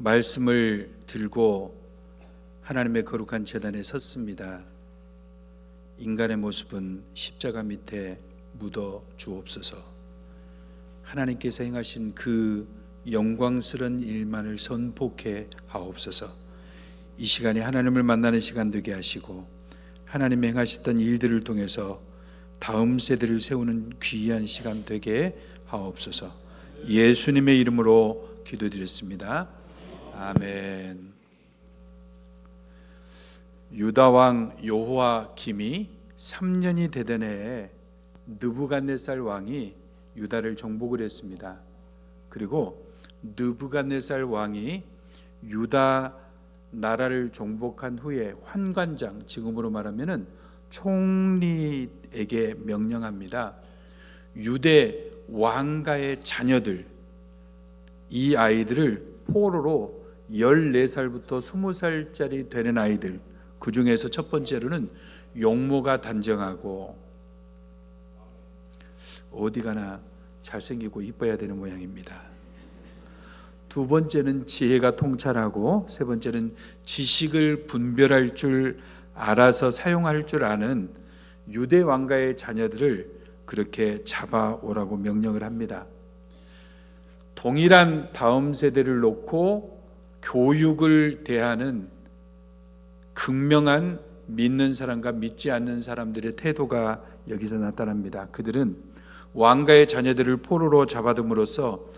말씀을 들고 하나님의 거룩한 제단에 섰습니다. 인간의 모습은 십자가 밑에 묻어 주옵소서. 하나님께서 행하신 그 영광스러운 일만을 선포케 하옵소서. 이 시간이 하나님을 만나는 시간 되게 하시고 하나님이 행하셨던 일들을 통해서 다음 세대를 세우는 귀한 시간 되게 하옵소서. 예수님의 이름으로 기도드렸습니다. 아멘. 유다왕 여호와김이 3년이 되던 해에 느부갓네살 왕이 유다를 정복을 했습니다. 그리고 느부갓네살 왕이 유다 나라를 정복한 후에 환관장, 지금으로 말하면은 총리에게 명령합니다. 유대 왕가의 자녀들, 이 아이들을 포로로 14살부터 20살짜리 되는 아이들, 그 중에서 첫 번째로는 용모가 단정하고 어디 가나 잘생기고 이뻐야 되는 모양입니다. 두 번째는 지혜가 통찰하고, 세 번째는 지식을 분별할 줄 알아서 사용할 줄 아는 유대 왕가의 자녀들을 그렇게 잡아오라고 명령을 합니다. 동일한 다음 세대를 놓고 교육을 대하는 극명한 믿는 사람과 믿지 않는 사람들의 태도가 여기서 나타납니다. 그들은 왕가의 자녀들을 포로로 잡아둠으로써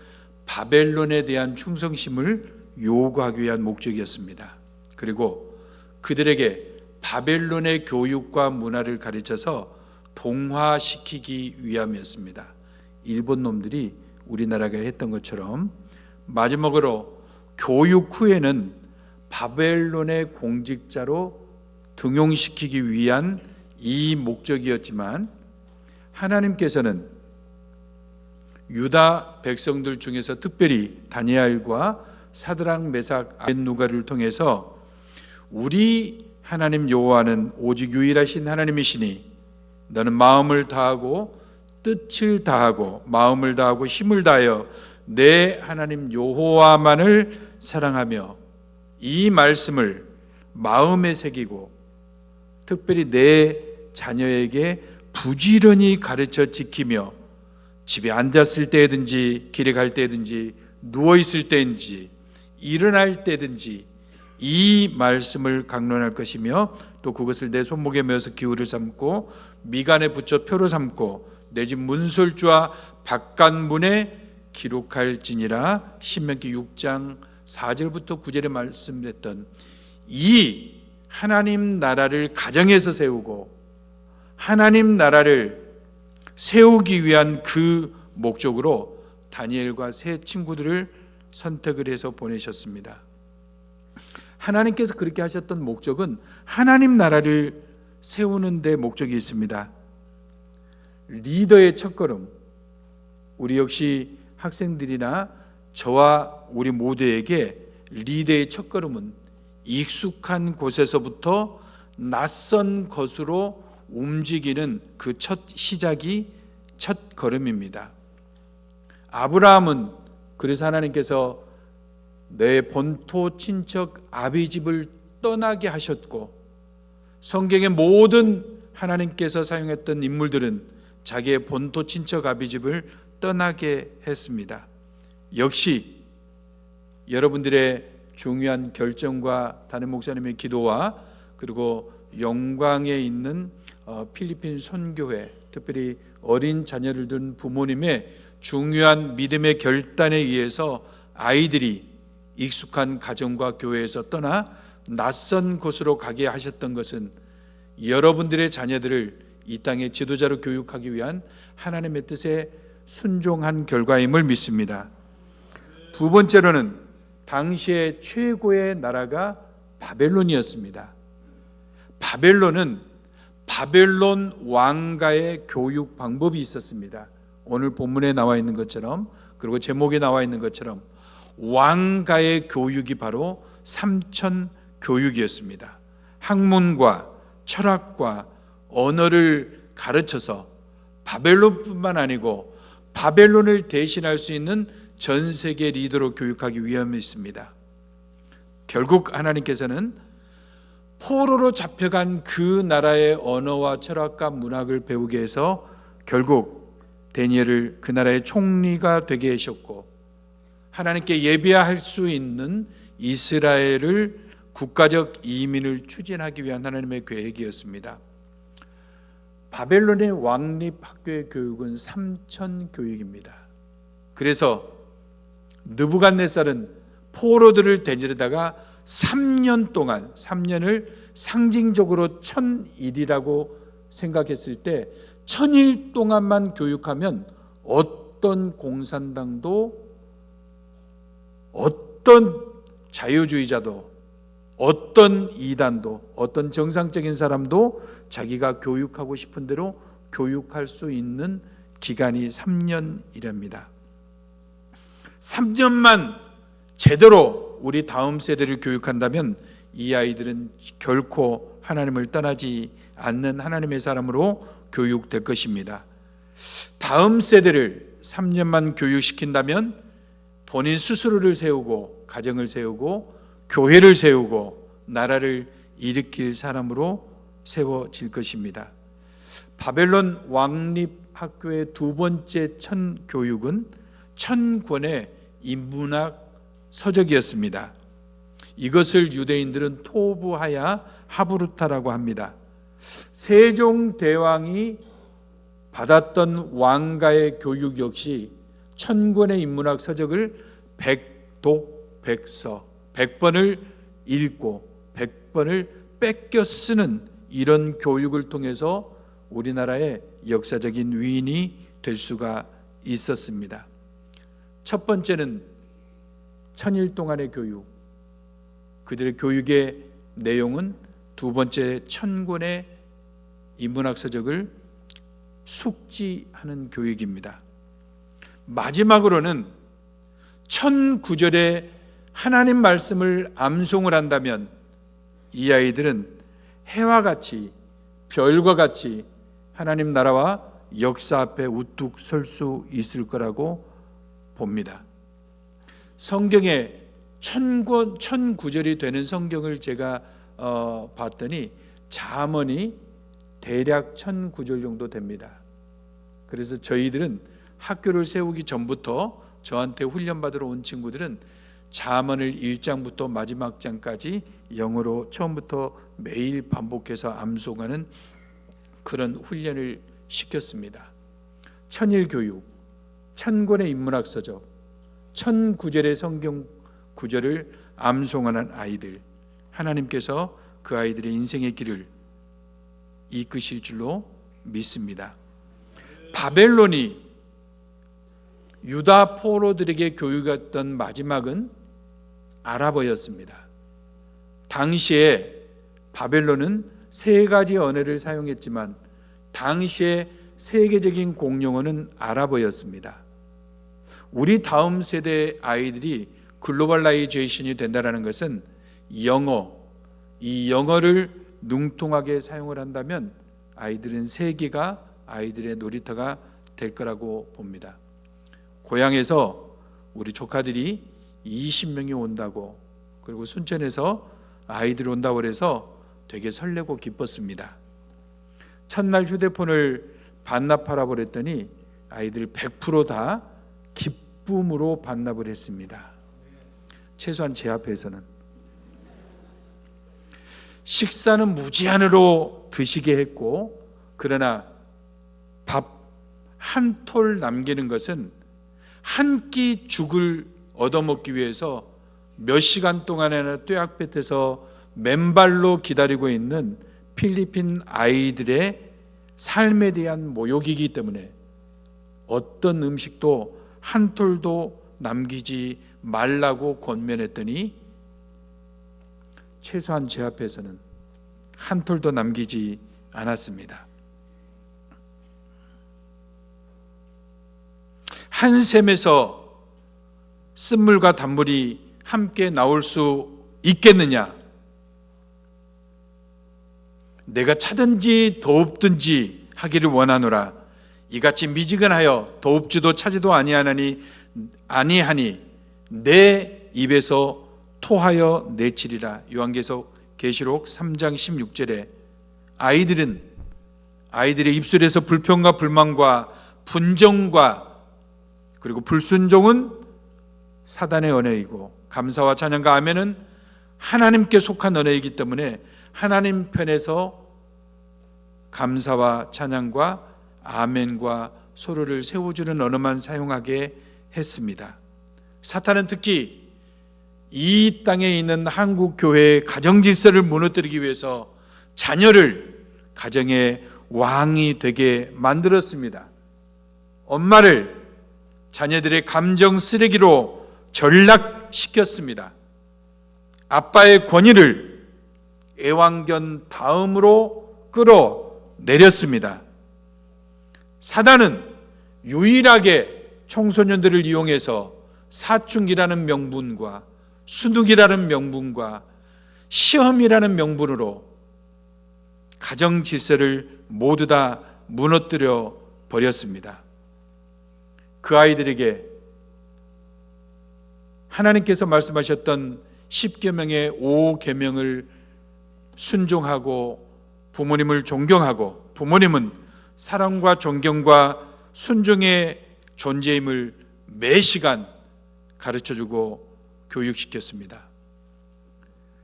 바벨론에 대한 충성심을 요구하기 위한 목적이었습니다. 그리고 그들에게 바벨론의 교육과 문화를 가르쳐서 동화시키기 위함이었습니다. 일본 놈들이 우리나라가 했던 것처럼. 마지막으로 교육 후에는 바벨론의 공직자로 등용시키기 위한 이 목적이었지만, 하나님께서는 유다 백성들 중에서 특별히 다니엘과 사드락 메삭 아벤누가를 통해서 우리 하나님 여호와는 오직 유일하신 하나님이시니 너는 마음을 다하고 뜻을 다하고 마음을 다하고 힘을 다하여 내 하나님 여호와만을 사랑하며, 이 말씀을 마음에 새기고 특별히 내 자녀에게 부지런히 가르쳐 지키며 집에 앉았을 때든지 길에 갈 때든지 누워있을 때든지 일어날 때든지 이 말씀을 강론할 것이며, 또 그것을 내 손목에 메어서 기울을 삼고 미간에 붙여 표로 삼고 내 집 문설주와 바깥문에 기록할지니라. 신명기 6장 4절부터 9절에 말씀드렸던 이 하나님 나라를 가정에서 세우고 하나님 나라를 세우기 위한 그 목적으로 다니엘과 세 친구들을 선택을 해서 보내셨습니다. 하나님께서 그렇게 하셨던 목적은 하나님 나라를 세우는 데 목적이 있습니다. 리더의 첫걸음, 우리 역시 학생들이나 저와 우리 모두에게 리더의 첫걸음은 익숙한 곳에서부터 낯선 것으로 움직이는 그 첫 시작이 첫 걸음입니다. 아브라함은 그래서 하나님께서 내 본토 친척 아비 집을 떠나게 하셨고, 성경의 모든 하나님께서 사용했던 인물들은 자기의 본토 친척 아비 집을 떠나게 했습니다. 역시 여러분들의 중요한 결정과 담임 목사님의 기도와 그리고 영광에 있는 필리핀 선교회, 특별히 어린 자녀를 둔 부모님의 중요한 믿음의 결단에 의해서 아이들이 익숙한 가정과 교회에서 떠나 낯선 곳으로 가게 하셨던 것은 여러분들의 자녀들을 이 땅의 지도자로 교육하기 위한 하나님의 뜻에 순종한 결과임을 믿습니다. 두 번째로는 당시의 최고의 나라가 바벨론이었습니다. 바벨론은 바벨론 왕가의 교육 방법이 있었습니다. 오늘 본문에 나와 있는 것처럼, 그리고 제목에 나와 있는 것처럼 왕가의 교육이 바로 삼천 교육이었습니다. 학문과 철학과 언어를 가르쳐서 바벨론뿐만 아니고 바벨론을 대신할 수 있는 전 세계 리더로 교육하기 위함이 있습니다. 결국 하나님께서는 포로로 잡혀간 그 나라의 언어와 철학과 문학을 배우게 해서 결국 다니엘을 그 나라의 총리가 되게 하셨고, 하나님께 예배할 수 있는 이스라엘을 국가적 이민을 추진하기 위한 하나님의 계획이었습니다. 바벨론의 왕립 학교의 교육은 3천 교육입니다. 그래서 느부갓네살은 포로들을 데리다가 3년 동안, 3년을 상징적으로 1000일이라고 생각했을 때 1000일 동안만 교육하면 어떤 공산당도, 어떤 자유주의자도, 어떤 이단도, 어떤 정상적인 사람도 자기가 교육하고 싶은 대로 교육할 수 있는 기간이 3년이랍니다. 3년만 제대로 우리 다음 세대를 교육한다면 이 아이들은 결코 하나님을 떠나지 않는 하나님의 사람으로 교육될 것입니다. 다음 세대를 3년만 교육시킨다면 본인 스스로를 세우고 가정을 세우고 교회를 세우고 나라를 일으킬 사람으로 세워질 것입니다. 바벨론 왕립학교의 두 번째 천교육은 1000권의 인문학 서적이었습니다. 이것을 유대인들은 토부하야 하브루타라고 합니다. 세종대왕이 받았던 왕가의 교육 역시 1000권의 인문학 서적을 백독백서, 100번을 읽고 100번을 뺏겨 쓰는 이런 교육을 통해서 우리나라의 역사적인 위인이 될 수가 있었습니다. 첫 번째는 1000일 동안의 교육, 그들의 교육의 내용은 두 번째 1000권의 인문학 서적을 숙지하는 교육입니다. 마지막으로는 1009절의 하나님 말씀을 암송을 한다면 이 아이들은 해와 같이, 별과 같이 하나님 나라와 역사 앞에 우뚝 설 수 있을 거라고 봅니다. 성경에 1009절이 되는 성경을 제가 봤더니 잠언이 대략 1009절 정도 됩니다. 그래서 저희들은 학교를 세우기 전부터 저한테 훈련받으러 온 친구들은 잠언을 1장부터 마지막 장까지 영어로 처음부터 매일 반복해서 암송하는 그런 훈련을 시켰습니다. 1000일 교육, 1000권의 인문학 서적, 1009절의 성경 구절을 암송하는 아이들, 하나님께서 그 아이들의 인생의 길을 이끄실 줄로 믿습니다. 바벨론이 유다 포로들에게 교육했던 마지막은 아랍어였습니다. 당시에 바벨론은 세 가지 언어를 사용했지만 당시에 세계적인 공용어는 아랍어였습니다. 우리 다음 세대 아이들이 글로벌라이제이션이 된다는 것은 이 영어를 능통하게 사용을 한다면 아이들은 세계가 아이들의 놀이터가 될 거라고 봅니다. 고향에서 우리 조카들이 20명이 온다고, 그리고 순천에서 아이들 온다고 그래서 되게 설레고 기뻤습니다. 첫날 휴대폰을 반납하라 그랬더니 아이들 100% 다 기쁨으로 반납을 했습니다. 최소한 제 앞에서는. 식사는 무제한으로 드시게 했고, 그러나 밥 한 톨 남기는 것은 한 끼 죽을 얻어먹기 위해서 몇 시간 동안이나 뙤약볕에서 맨발로 기다리고 있는 필리핀 아이들의 삶에 대한 모욕이기 때문에 어떤 음식도 한 톨도 남기지 말라고 권면했더니 최소한 제 앞에서는 한 톨도 남기지 않았습니다. 한 샘에서 쓴물과 단물이 함께 나올 수 있겠느냐? 내가 차든지 더웁든지 하기를 원하노라. 이같이 미지근하여 더웁지도 차지도 아니하니 내 입에서 토하여 내치리라. 요한계시록 3장 16절에 아이들의 입술에서 불평과 불만과 분정과 그리고 불순종은 사단의 언어이고, 감사와 찬양과 아멘은 하나님께 속한 언어이기 때문에 하나님 편에서 감사와 찬양과 아멘과 서로를 세워주는 언어만 사용하게 했습니다. 사탄은 특히 이 땅에 있는 한국 교회의 가정 질서를 무너뜨리기 위해서 자녀를 가정의 왕이 되게 만들었습니다. 엄마를 자녀들의 감정 쓰레기로 전락시켰습니다. 아빠의 권위를 애완견 다음으로 끌어내렸습니다. 사단은 유일하게 청소년들을 이용해서 사춘기라는 명분과 순둥이라는 명분과 시험이라는 명분으로 가정 질서를 모두 다 무너뜨려 버렸습니다. 그 아이들에게 하나님께서 말씀하셨던 10계명의 5계명을 순종하고 부모님을 존경하고, 부모님은 사랑과 존경과 순종의 존재임을 매 시간 가르쳐주고 교육시켰습니다.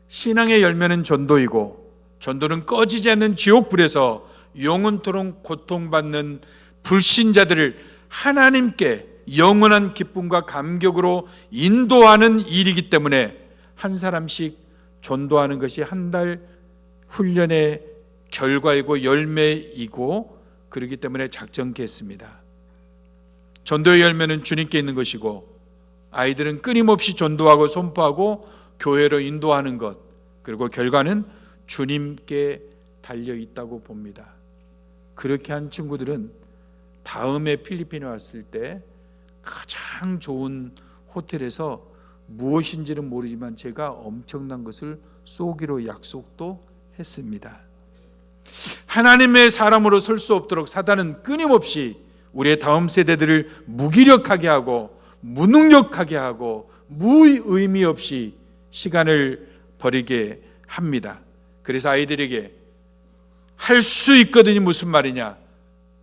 신앙의 열매는 전도이고, 전도는 꺼지지 않는 지옥불에서 영원토록 고통받는 불신자들을 하나님께 영원한 기쁨과 감격으로 인도하는 일이기 때문에 한 사람씩 전도하는 것이 한 달 훈련의 결과이고 열매이고, 그렇기 때문에 작정케 했습니다. 전도의 열매는 주님께 있는 것이고, 아이들은 끊임없이 전도하고 선포하고 교회로 인도하는 것, 그리고 결과는 주님께 달려 있다고 봅니다. 그렇게 한 친구들은 다음에 필리핀에 왔을 때 가장 좋은 호텔에서 무엇인지는 모르지만 제가 엄청난 것을 쏘기로 약속도 했습니다. 하나님의 사람으로 설 수 없도록 사단은 끊임없이 우리의 다음 세대들을 무기력하게 하고 무능력하게 하고 무의미 없이 시간을 버리게 합니다. 그래서 아이들에게 할 수 있거든요. 무슨 말이냐?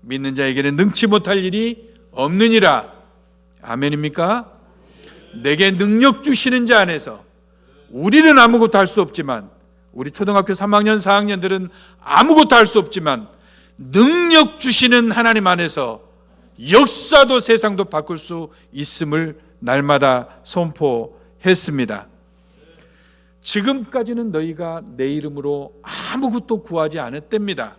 믿는 자에게는 능치 못할 일이 없느니라. 아멘입니까? 내게 능력 주시는 자 안에서, 우리는 아무것도 할 수 없지만, 우리 초등학교 3학년 4학년들은 아무것도 할 수 없지만 능력 주시는 하나님 안에서 역사도 세상도 바꿀 수 있음을 날마다 선포했습니다. 지금까지는 너희가 내 이름으로 아무것도 구하지 않았답니다.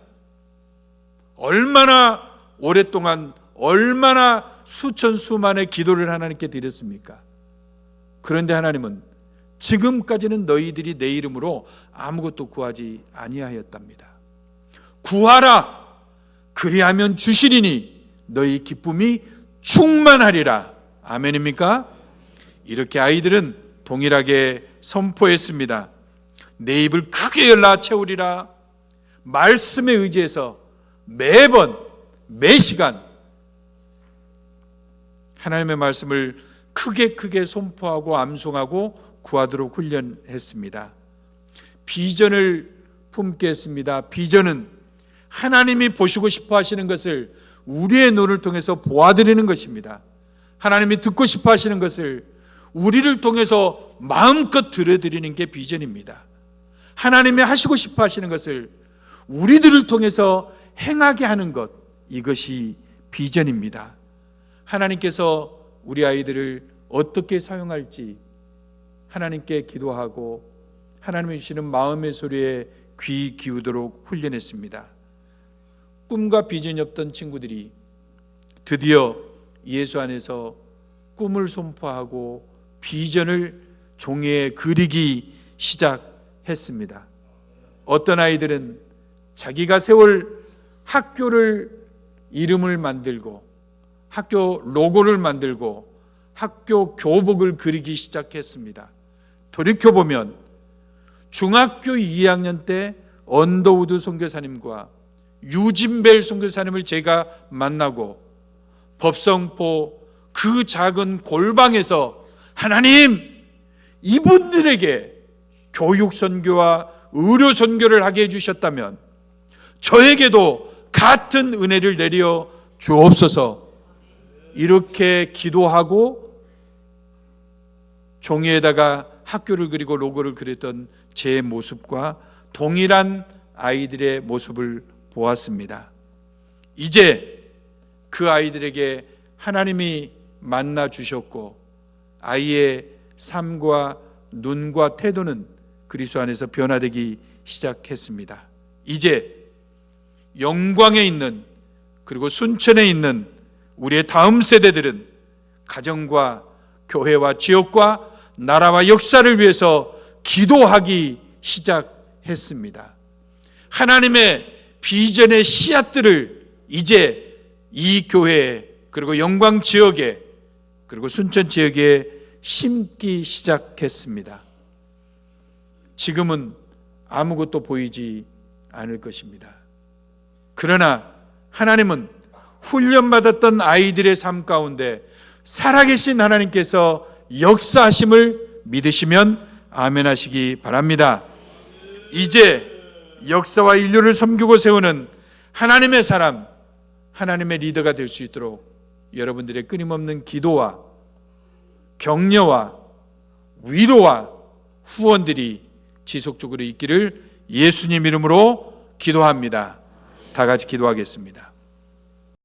얼마나 오랫동안, 얼마나 수천 수만의 기도를 하나님께 드렸습니까? 그런데 하나님은 지금까지는 너희들이 내 이름으로 아무것도 구하지 아니하였답니다. 구하라, 그리하면 주시리니 너희 기쁨이 충만하리라. 아멘입니까? 이렇게 아이들은 동일하게 선포했습니다. 내 입을 크게 열라 채우리라. 말씀에 의지해서 매번 매시간 하나님의 말씀을 크게 선포하고 암송하고 구하도록 훈련했습니다. 비전을 품게 했습니다. 비전은 하나님이 보시고 싶어 하시는 것을 우리의 눈을 통해서 보아드리는 것입니다. 하나님이 듣고 싶어 하시는 것을 우리를 통해서 마음껏 들어드리는 게 비전입니다. 하나님이 하시고 싶어 하시는 것을 우리들을 통해서 행하게 하는 것, 이것이 비전입니다. 하나님께서 우리 아이들을 어떻게 사용할지 하나님께 기도하고 하나님이 주시는 마음의 소리에 귀 기울도록 훈련했습니다. 꿈과 비전이 없던 친구들이 드디어 예수 안에서 꿈을 선포하고 비전을 종이에 그리기 시작했습니다. 어떤 아이들은 자기가 세울 학교를 이름을 만들고 학교 로고를 만들고 학교 교복을 그리기 시작했습니다. 돌이켜보면 중학교 2학년 때 언더우드 선교사님과 유진벨 선교사님을 제가 만나고 법성포 그 작은 골방에서 하나님, 이분들에게 교육 선교와 의료 선교를 하게 해주셨다면 저에게도 같은 은혜를 내려 주옵소서. 이렇게 기도하고 종이에다가 학교를 그리고 로고를 그렸던 제 모습과 동일한 아이들의 모습을 보았습니다. 이제 그 아이들에게 하나님이 만나 주셨고 아이의 삶과 눈과 태도는 그리스도 안에서 변화되기 시작했습니다. 이제 영광에 있는 그리고 순천에 있는 우리의 다음 세대들은 가정과 교회와 지역과 나라와 역사를 위해서 기도하기 시작했습니다. 하나님의 비전의 씨앗들을 이제 이 교회에 그리고 영광 지역에 그리고 순천 지역에 심기 시작했습니다. 지금은 아무것도 보이지 않을 것입니다. 그러나 하나님은 훈련받았던 아이들의 삶 가운데 살아계신 하나님께서 역사하심을 믿으시면 아멘 하시기 바랍니다. 이제 역사와 인류를 섬기고 세우는 하나님의 사람, 하나님의 리더가 될 수 있도록 여러분들의 끊임없는 기도와 격려와 위로와 후원들이 지속적으로 있기를 예수님 이름으로 기도합니다. 다 같이 기도하겠습니다.